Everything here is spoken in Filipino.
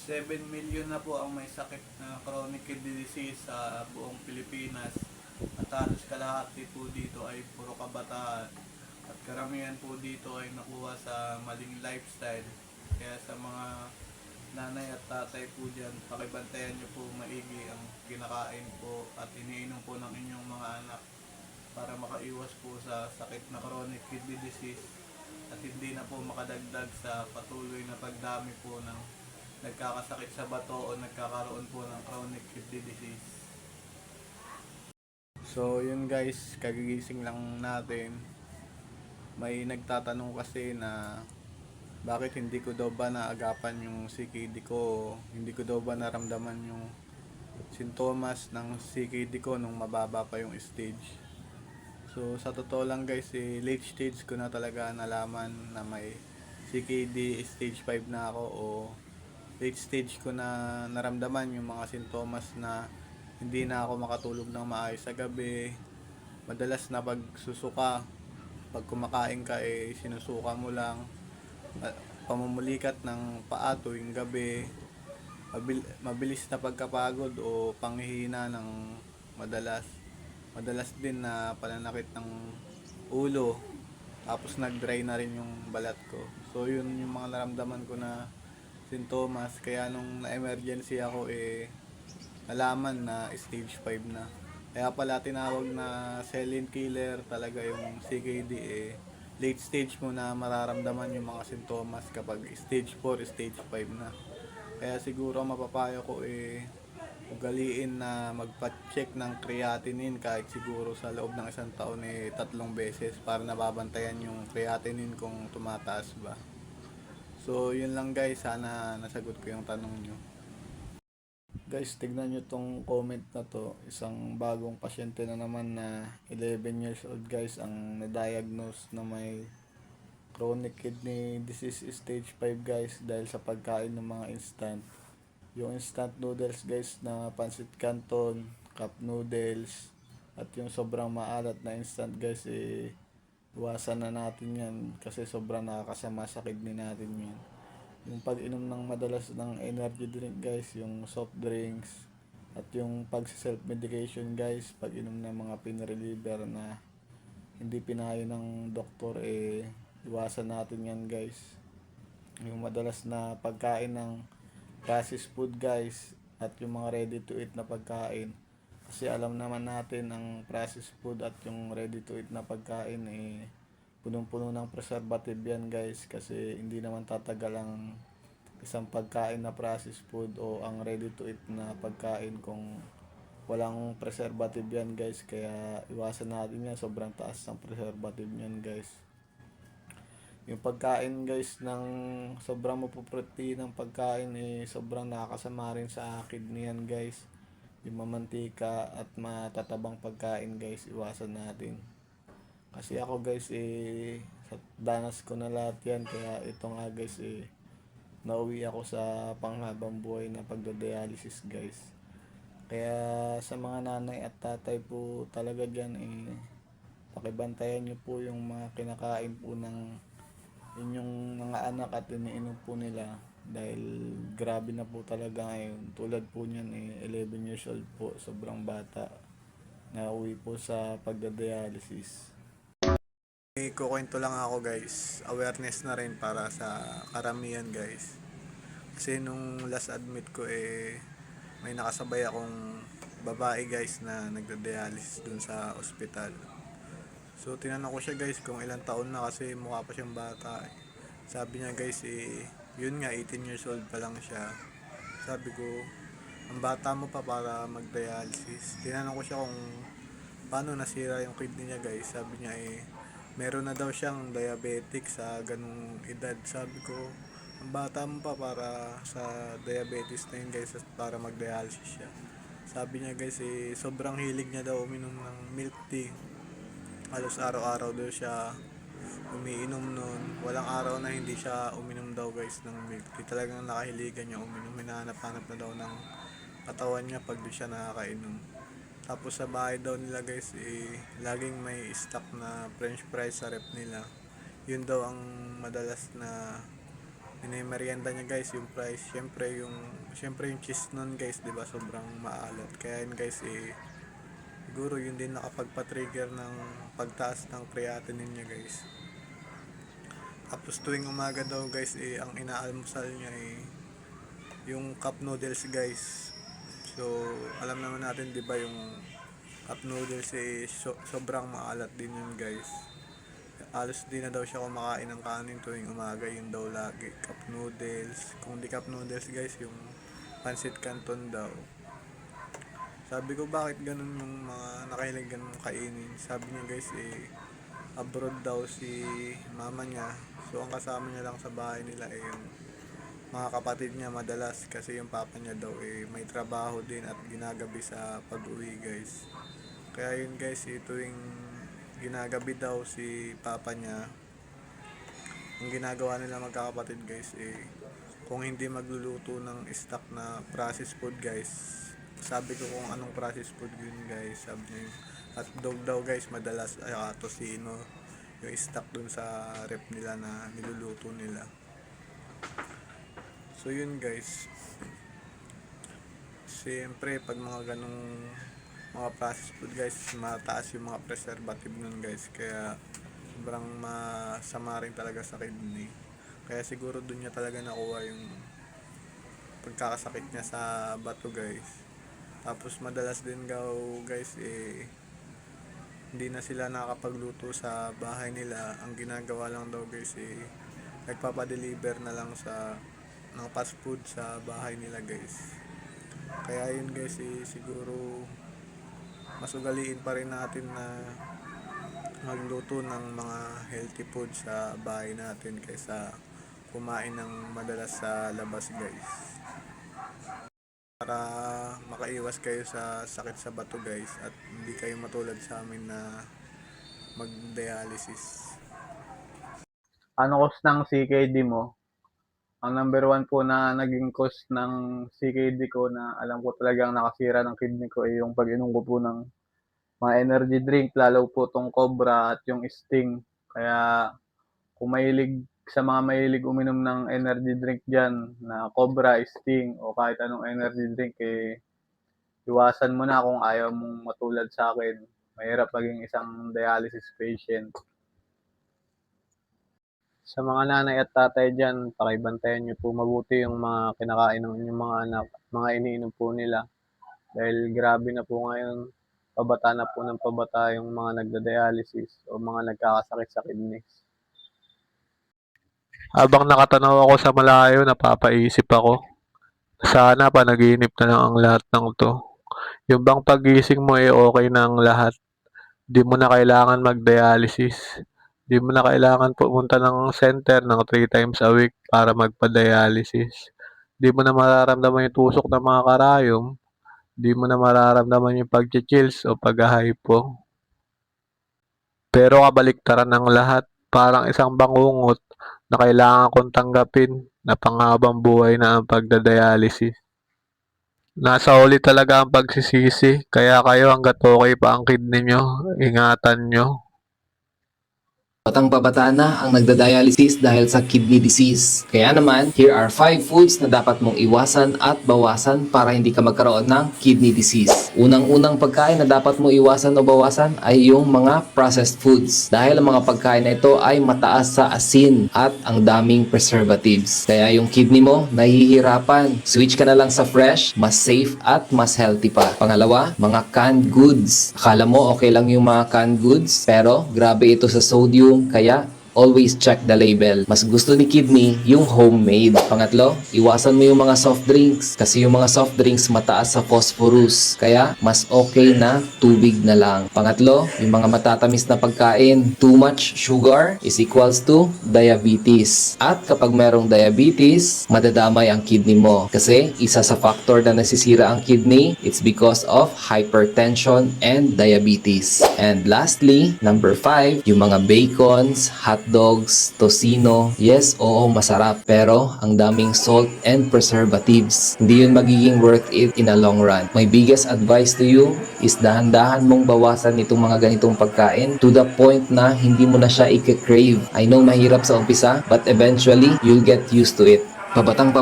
7 million na po ang may sakit na chronic kidney disease sa buong Pilipinas. At halos kalahati po dito ay puro kabataan. At karamihan po dito ay nakuha sa maling lifestyle. Kaya sa mga nanay at tatay po dyan, pakibantayan nyo po maigi ang kinakain po at iniinom po ng inyong mga anak para makaiwas po sa sakit na chronic kidney disease at hindi na po makadagdag sa patuloy na pagdami po ng nagkakasakit sa bato o nagkakaroon po ng chronic kidney disease. So yun guys, kagigising lang natin. May nagtatanong kasi na bakit hindi ko daw ba naagapan yung CKD ko, hindi ko daw ba naramdaman yung sintomas ng CKD ko nung mababa pa yung stage. So sa totoo lang guys, late stage ko na talaga nalaman na may CKD stage 5 na ako, o late stage ko na naramdaman yung mga sintomas na hindi na ako makatulog ng maayos sa gabi. Madalas na pagsusuka, pag kumakain ka sinusuka mo lang, pamumulikat ng paa tuwing gabi, mabilis na pagkapagod o panghihina ng madalas din na pananakit ng ulo, tapos nag-dry na rin yung balat ko. So yun yung mga naramdaman ko na sintomas, kaya nung na-emergency ako nalaman na stage 5 na. Kaya pala tinawag na silent killer talaga yung CKD. Late stage mo na mararamdaman yung mga sintomas kapag stage 4, stage 5 na. Kaya siguro mapapayo ko ugaliin na magpa-check ng creatinine kahit siguro sa loob ng isang taon 3 beses para nababantayan yung creatinine kung tumataas ba. So yun lang guys, sana nasagot ko yung tanong nyo. Guys, tignan nyo tong comment na to. Isang bagong pasyente na naman na 11 years old guys ang na-diagnose na may chronic kidney disease stage 5 guys dahil sa pagkain ng mga instant. Yung instant noodles guys na pancit canton, cup noodles, at yung sobrang maalat na instant guys, iwasan na natin yan kasi sobrang nakakasama sa kidney natin yan. Yung pag-inom ng madalas ng energy drink guys, yung soft drinks, at yung pag-self medication guys, pag-inom ng mga pain reliever na hindi pinayo ng doktor, iwasan natin yan guys. Yung madalas na pagkain ng processed food guys, at yung mga ready to eat na pagkain, kasi alam naman natin ang processed food at yung ready to eat na pagkain punong-puno ng preservative yan guys, kasi hindi naman tatagal ang isang pagkain na processed food o ang ready to eat na pagkain kung walang preservative yan guys. Kaya iwasan natin yan, sobrang taas ng preservative yan guys. Yung pagkain guys ng sobrang mapuprotein ng pagkain, sobrang nakakasama rin sa kidney yan guys. Yung mamantika at matatabang pagkain guys, iwasan natin. Kasi ako guys, danas ko na lahat yan. Kaya ito nga guys, nauwi ako sa panghabang buhay na pagdadialysis guys. Kaya sa mga nanay at tatay po talaga dyan, pakibantayan nyo po yung mga kinakain po ng inyong mga anak at iniinom po nila. Dahil grabe na po talaga ngayon. Tulad po niyan 11 years old po, sobrang bata. Nauwi po sa pagdadialysis. Kukwento lang ako guys, awareness na rin para sa karamihan guys. Kasi nung last admit ko may nakasabay akong babae guys na nagda-dialysis dun sa ospital. So tinanong ko siya guys kung ilang taon na, kasi mukha pa siyang bata. Sabi niya guys yun nga 18 years old pa lang siya. Sabi ko, ang bata mo pa para mag-dialysis. Tinanong ko siya kung paano nasira yung kidney niya guys. Sabi niya meron na daw siyang diabetic sa ganung edad. Sabi ko, ang bata mo pa para sa diabetes na yun guys, para mag-dialysis siya. Sabi niya guys sobrang hilig niya daw uminom ng milk tea. Halos araw-araw daw siya umiinom nun. Walang araw na hindi siya uminom daw guys ng milk tea. Talagang nakahiligan niya uminom. Hinahanap-hanap na daw ng katawan niya pag di siya nakakainom. Tapos sa bahay daw nila guys, laging may stock na french fries sa rep nila. Yun daw ang madalas na merienda niya guys, yung price, syempre yung cheese nun guys, 'di ba? Sobrang maalat. Kaya yun guys siguro yun din nakapagpa-trigger ng pagtaas ng creatinine niya guys. Tapos tuwing umaga daw guys ang inaalmusal niya yung cup noodles guys. So alam naman natin 'di ba yung cup noodles sobrang maalat din yun guys. Halos di na daw siya kumakain ng kanin tuwing umaga, yun daw lagi cup noodles. Kung di cup noodles guys, yung pancit canton daw. Sabi ko bakit ganun yung mga nakailig ganun kainin. Sabi niya guys abroad daw si mama niya, so ang kasama niya lang sa bahay nila yung mga kapatid niya madalas, kasi yung papa niya daw may trabaho din at ginagabi sa pag-uwi guys. Kaya yun guys tuwing ginagabi daw si papa niya, ang ginagawa nila magkakapatid guys kung hindi magluluto ng stock na processed food guys. Sabi ko kung anong processed food yun guys, sabi niya yung hotdog daw guys madalas, ay tocino yung stock dun sa rep nila na niluluto nila. So yun guys, siyempre pag mga ganong mga processed food guys, mataas yung mga preservative nun guys, kaya sobrang masama rin talaga sa kidney. Kaya siguro dun niya talaga nakuha yung pagkakasakit niya sa bato guys. Tapos madalas din guys hindi na sila nakakapagluto sa bahay nila. Ang ginagawa lang daw guys nagpapadeliver na lang sa ng fast food sa bahay nila guys. Kaya yun guys siguro mas ugaliin pa rin natin na magluto ng mga healthy food sa bahay natin kaysa kumain ng madalas sa labas guys, para makaiwas kayo sa sakit sa bato guys at hindi kayo matulad sa amin na mag-dialysis. Ano cause ng CKD mo? Ang number 1 po na naging cause ng CKD ko na alam ko talagang nakasira ng kidney ko yung pag-inom ko po ng mga energy drink, lalo po tong Cobra at yung Sting. Kaya kung sa mga mahilig uminom ng energy drink dyan na Cobra, Sting o kahit anong energy drink iwasan mo na kung ayaw mong matulad sa akin. Mahirap maging isang dialysis patient. Sa mga nanay at tatay dyan, pakibantayan nyo po mabuti yung mga kinakain ng inyong mga anak, mga iniinom po nila. Dahil grabe na po ngayon, pabata na po ng pabata yung mga nagda-dialysis o mga nagkakasakit sa kidneys. Habang nakatanaw ako sa malayo, napapaisip ako. Sana panaginip na lang ang lahat ng to. Yung bang pagising mo okay na ang lahat. Di mo na kailangan mag-dialysis. Di mo na kailangan pumunta ng center ng 3 times a week para magpa-dialysis. Di mo na mararamdaman yung tusok ng mga karayom. Di mo na mararamdaman yung pag-chills o pag-hypo. Pero kabaliktaran ng lahat, parang isang bangungot na kailangan kong tanggapin na panghabang buhay na ang pagdadialysis. Nasa huli talaga ang pagsisisi, kaya kayo hanggat okay pa ang kidney nyo, ingatan nyo. Batang-babata na ang nagda-dialysis dahil sa kidney disease. Kaya naman, here are 5 foods na dapat mong iwasan at bawasan para hindi ka magkaroon ng kidney disease. Unang-unang pagkain na dapat mong iwasan o bawasan ay yung mga processed foods. Dahil ang mga pagkain na ito ay mataas sa asin at ang daming preservatives. Kaya yung kidney mo nahihirapan. Switch ka na lang sa fresh, mas safe at mas healthy pa. Pangalawa, mga canned goods. Akala mo okay lang yung mga canned goods, pero grabe ito sa sodium. Kaya always check the label. Mas gusto ni kidney yung homemade. Pangatlo, iwasan mo yung mga soft drinks kasi yung mga soft drinks mataas sa phosphorus. Kaya mas okay na tubig na lang. Pangatlo, yung mga matatamis na pagkain. Too much sugar is equals to diabetes. At kapag merong diabetes, madadamay ang kidney mo. Kasi isa sa factor na nasisira ang kidney, it's because of hypertension and diabetes. And lastly, number 5, yung mga bacons, hot hotdogs, tocino. Yes, oo, masarap. Pero ang daming salt and preservatives. Hindi yun magiging worth it in a long run. My biggest advice to you is dahan-dahan mong bawasan itong mga ganitong pagkain to the point na hindi mo na siya i-crave. I know mahirap sa umpisa, but eventually, you'll get used to it. Pabatang